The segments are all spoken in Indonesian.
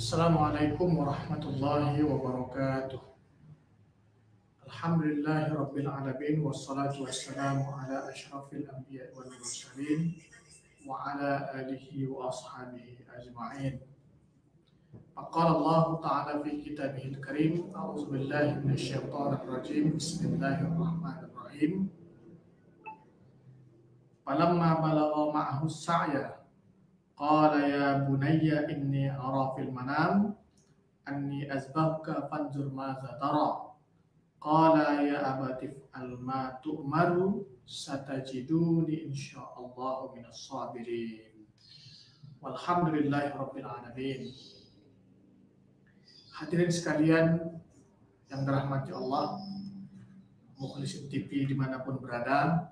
Assalamualaikum warahmatullahi wabarakatuh. Alhamdulillahi rabbil alamin wassalatu wassalamu ala asyrafil anbiya wal mursalin wa ala alihi wa ashabihi ajma'in. Faqala Allah ta'ala fi kitabihil karim, a'udzu billahi minasyaitonir rajim. Bismillahirrahmanirrahim. Falamma balagha ma'ahu as-sa'ya qala ya bunayya inni ara fil manam anni azbahuka fanzur madza tara. Qala ya abati fa'al ma tu'maru satajiduni insyaallahu minas sabirin. Walhamdulillahi rabbil alamin. Hadirin sekalian yang dirahmati Allah, Mukhlisin TV dimanapun berada,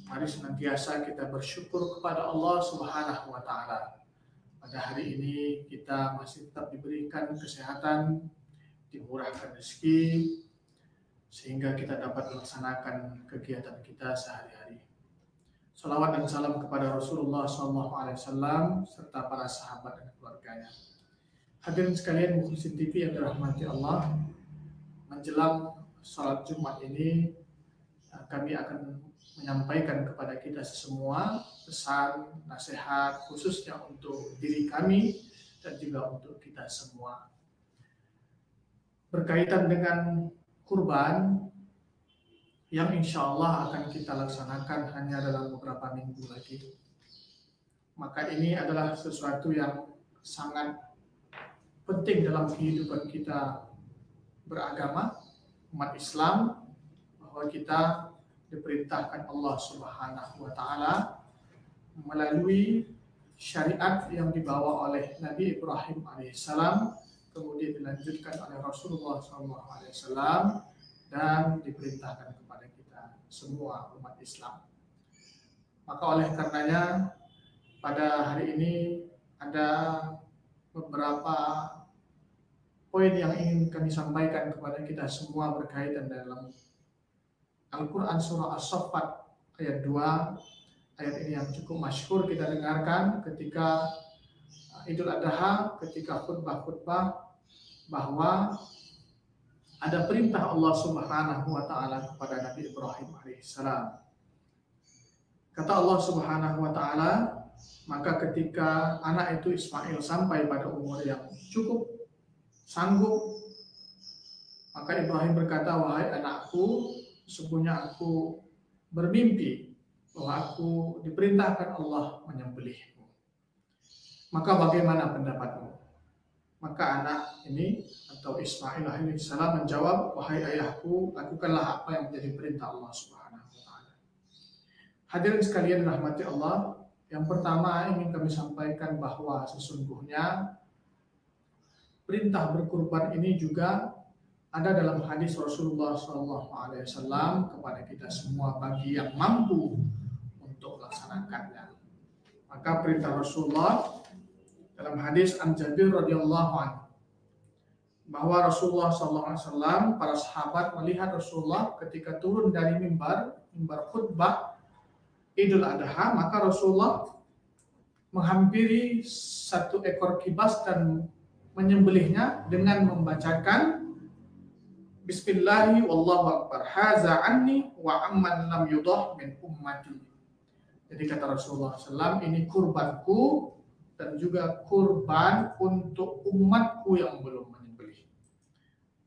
mari senantiasa kita bersyukur kepada Allah Subhanahu wa Ta'ala. Pada hari ini kita masih tetap diberikan kesehatan, dimurahkan rezeki, sehingga kita dapat melaksanakan kegiatan kita sehari-hari. Salawat dan salam kepada Rasulullah SAW serta para sahabat dan keluarganya. Hadirin sekalian Mukhlisin TV yang dirahmati Allah, menjelang salat Jumat ini kami akan menyampaikan kepada kita semua pesan, nasihat khususnya untuk diri kami dan juga untuk kita semua. Berkaitan dengan kurban yang insya Allah akan kita laksanakan hanya dalam beberapa minggu lagi. Maka ini adalah sesuatu yang sangat penting dalam kehidupan kita beragama, umat Islam, bahwa kita diperintahkan Allah Subhanahu wa Ta'ala melalui syariat yang dibawa oleh Nabi Ibrahim alaihissalam, kemudian dilanjutkan oleh Rasulullah SAW, dan diperintahkan kepada kita semua umat Islam. Maka oleh karenanya pada hari ini ada beberapa poin yang ingin kami sampaikan kepada kita semua berkaitan dalam Al-Quran surah As-Saffat ayat 2. Ayat ini yang cukup masyhur kita dengarkan ketika Idul Adha, ketika khutbah-khutbah, bahwa ada perintah Allah Subhanahu wa Ta'ala kepada Nabi Ibrahim alaihissalam. Kata Allah Subhanahu wa Ta'ala, maka ketika anak itu Ismail sampai pada umur yang cukup sanggup, maka Ibrahim berkata, wahai anakku, sesungguhnya aku bermimpi bahwa aku diperintahkan Allah menyembelihmu. Maka bagaimana pendapatmu? Maka anak ini atau Ismail alaihissalam menjawab, wahai ayahku, lakukanlah apa yang menjadi perintah Allah Subhanahu wa Ta'ala. Hadirin sekalian rahmati Allah, yang pertama ingin kami sampaikan bahwa sesungguhnya perintah berkurban ini juga ada dalam hadis Rasulullah SAW kepada kita semua bagi yang mampu untuk melaksanakannya. Maka perintah Rasulullah dalam hadis An Jabir radhiyallahu anhu bahwa Rasulullah SAW, para sahabat melihat Rasulullah ketika turun dari mimbar khutbah Idul Adha, maka Rasulullah menghampiri satu ekor kibas dan menyembelihnya dengan membacakan Bismillahi wallahu akbar, haza anni wa amman lam yudah min ummati. Jadi kata Rasulullah SAW, ini kurbanku dan juga kurban untuk umatku yang belum menyembelih.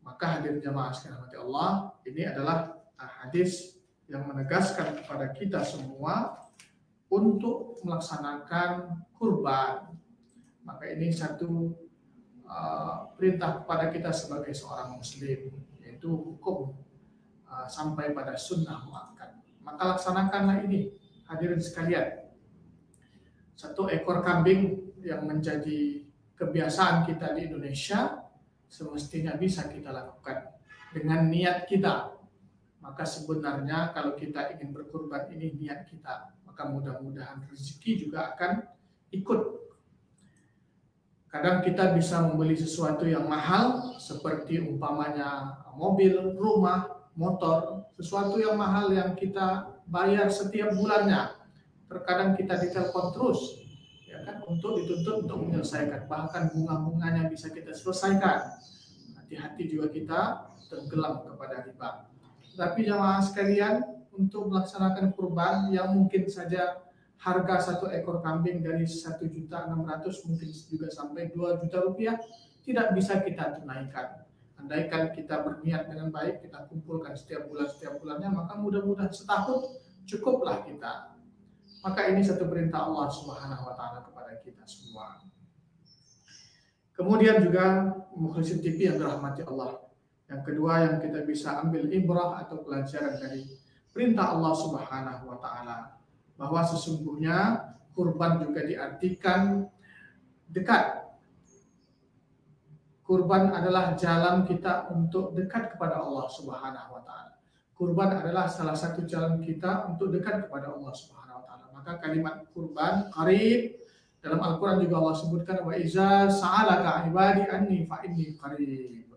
Maka hadirin jamaah sekalian rahmati Allah, ini adalah hadis yang menegaskan kepada kita semua untuk melaksanakan kurban. Maka ini satu perintah kepada kita sebagai seorang muslim, yaitu hukum sampai pada sunnah muakkad. Maka laksanakanlah ini, hadirin sekalian. Satu ekor kambing yang menjadi kebiasaan kita di Indonesia semestinya bisa kita lakukan dengan niat kita. Maka sebenarnya kalau kita ingin berkurban, ini niat kita, maka mudah-mudahan rezeki juga akan ikut. Kadang kita bisa membeli sesuatu yang mahal seperti umpamanya mobil, rumah, motor, sesuatu yang mahal yang kita bayar setiap bulannya. Terkadang kita ditelepon terus, ya kan untuk dituntut untuk menyelesaikan, bahkan bunga-bunganya bisa kita selesaikan. Hati-hati juga kita tenggelam kepada riba. Tapi jamaah sekalian, untuk melaksanakan kurban yang mungkin saja harga satu ekor kambing dari 1.600.000 mungkin juga sampai 2 juta rupiah tidak bisa kita tunaikan. Andaikan kita berniat dengan baik, kita kumpulkan setiap bulannya, maka mudah-mudahan setahun cukuplah kita. Maka ini satu perintah Allah Subhanahu wa taala kepada kita semua. Kemudian juga Mukhlisin TV yang dirahmati Allah. Yang kedua yang kita bisa ambil ibrah atau pelajaran dari perintah Allah Subhanahu wa taala, bahwa sesungguhnya kurban juga diartikan dekat. Kurban adalah jalan kita untuk dekat kepada Allah Subhanahu wa taala. Kurban adalah salah satu jalan kita untuk dekat kepada Allah Subhanahu wa taala. Maka kalimat kurban, qarib, dalam Al-Qur'an juga Allah sebutkan, wa iza sa'alaka ibadi anni fa inni qarib.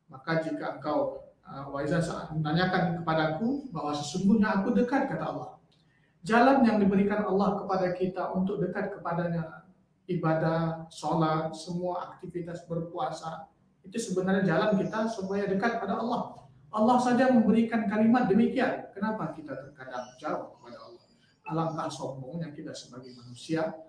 Maka jika engkau wa iza menanyakan kepadaku bahwa sesungguhnya aku dekat, kata Allah. Jalan yang diberikan Allah kepada kita untuk dekat kepadanya, ibadah, sholat, semua aktivitas berpuasa, itu sebenarnya jalan kita supaya dekat pada Allah. Allah saja memberikan kalimat demikian. Kenapa kita terkadang jauh kepada Allah? Alangkah sombongnya kita sebagai manusia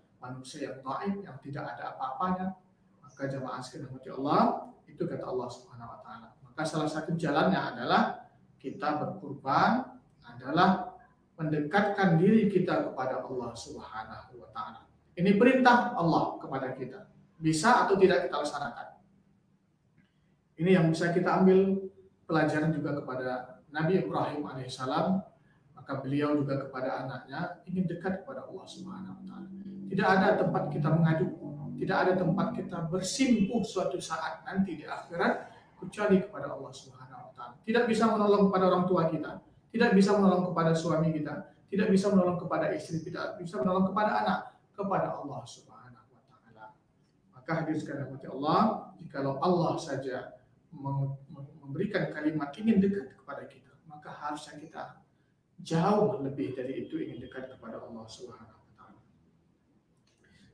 yang dhaif, yang tidak ada apa-apanya. Maka jamaah sekalian Allah, itu kata Allah Subhanahu wa taala. Maka salah satu jalannya adalah kita berkurban, adalah mendekatkan diri kita kepada Allah Subhanahu wa taala. Ini perintah Allah kepada kita. Bisa atau tidak kita laksanakan. Ini yang bisa kita ambil pelajaran juga kepada Nabi Ibrahim alaihissalam. Maka beliau juga kepada anaknya ingin dekat kepada Allah Subhanahu wa taala. Tidak ada tempat kita mengadu, tidak ada tempat kita bersimpuh suatu saat nanti di akhirat kecuali kepada Allah Subhanahu wa taala. Tidak bisa menolong kepada orang tua kita, tidak bisa menolong kepada suami kita, tidak bisa menolong kepada istri, tidak bisa menolong kepada anak, kepada Allah Subhanahu wa taala. Maka hadirin sekalian Allah, jikalau Allah saja memberikan kalimat ingin dekat kepada kita, maka harusnya kita jauh lebih dari itu ingin dekat kepada Allah Subhanahu wa taala.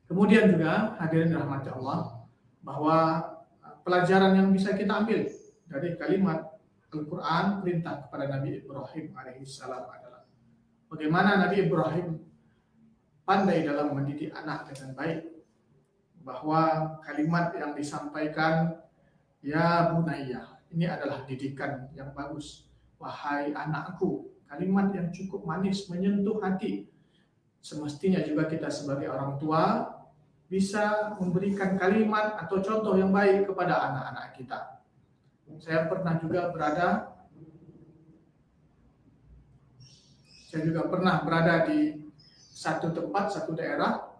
Kemudian juga hadirin rahmati Allah, bahwa pelajaran yang bisa kita ambil dari kalimat Al-Qur'an perintah kepada Nabi Ibrahim alaihissalam adalah bagaimana Nabi Ibrahim pandai dalam mendidik anak dengan baik, bahwa kalimat yang disampaikan ya bunayya ini adalah didikan yang bagus. Wahai anakku, kalimat yang cukup manis menyentuh hati. Semestinya juga kita sebagai orang tua bisa memberikan kalimat atau contoh yang baik kepada anak-anak kita. Saya juga pernah berada di satu tempat, satu daerah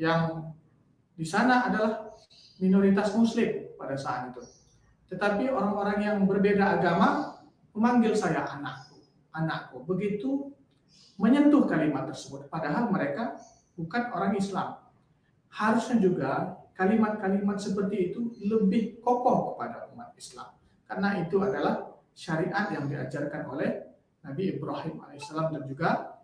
yang di sana adalah minoritas Muslim pada saat itu. Tetapi orang-orang yang berbeda agama memanggil saya anakku. Begitu menyentuh kalimat tersebut, padahal mereka bukan orang Islam. Harusnya juga kalimat-kalimat seperti itu lebih kokoh kepada umat Islam, karena itu adalah syariat yang diajarkan oleh Nabi Ibrahim alaihissalam dan juga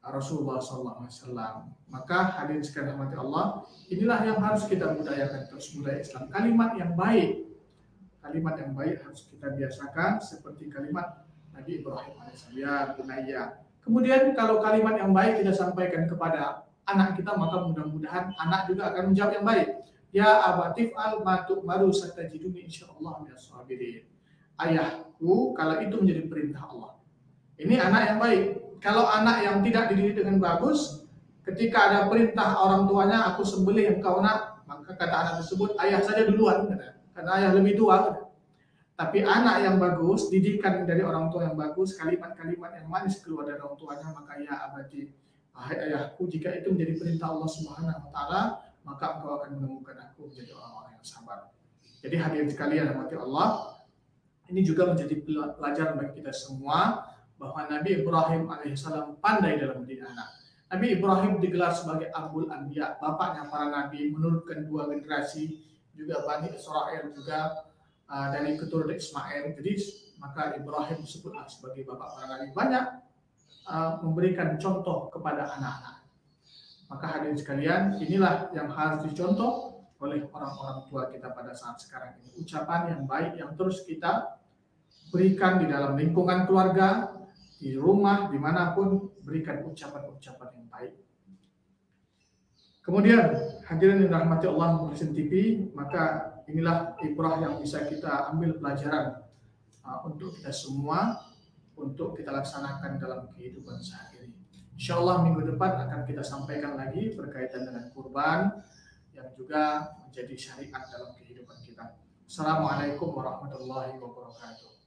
Rasulullah SAW. Maka hadirin sekalian rahmati Allah, inilah yang harus kita budayakan terus, budaya Islam. Kalimat yang baik harus kita biasakan seperti kalimat Nabi Ibrahim alaihissalam, ya bunayya. Kemudian kalau kalimat yang baik kita sampaikan kepada anak kita, maka mudah-mudahan anak juga akan menjawab yang baik. Ya abatif al matuk maru satajiduni insyaallah minas sabirin. Ayahku, kalau itu menjadi perintah Allah. Ini anak yang baik. Kalau anak yang tidak dididik dengan bagus, ketika ada perintah orang tuanya, aku sembelih engkau nak, maka kata anak tersebut, ayah saja duluan, karena ayah lebih tua. Tapi anak yang bagus, didikan dari orang tua yang bagus, kalimat-kalimat yang manis keluar dari orang tuanya, maka ya abadi, wahai ayahku, jika itu menjadi perintah Allah Subhanahu wa taala, maka engkau akan menemukan aku menjadi orang-orang yang sabar. Jadi hadirin sekalian rahmati Allah, ini juga menjadi pelajaran bagi kita semua, bahwa Nabi Ibrahim alaihissalam pandai dalam mendidik anak. Nabi Ibrahim digelar sebagai Abul Anbiya, bapaknya para nabi, menurutkan 2 generasi, juga Bani Israel juga dari keturunan Ismail. Jadi maka Ibrahim disebutlah sebagai bapak para nabi. Banyak memberikan contoh kepada anak-anak. Maka hadirin sekalian, inilah yang harus dicontoh oleh orang-orang tua kita pada saat sekarang ini. Ucapan yang baik yang terus kita berikan di dalam lingkungan keluarga, di rumah, dimanapun, berikan ucapan-ucapan yang baik. Kemudian, hadirin yang dirahmati Allah Muhsin TV, maka inilah ibrah yang bisa kita ambil pelajaran untuk kita semua, untuk kita laksanakan dalam kehidupan sehari-hari. Insya Allah minggu depan akan kita sampaikan lagi berkaitan dengan kurban yang juga menjadi syariat dalam kehidupan kita. Assalamualaikum warahmatullahi wabarakatuh.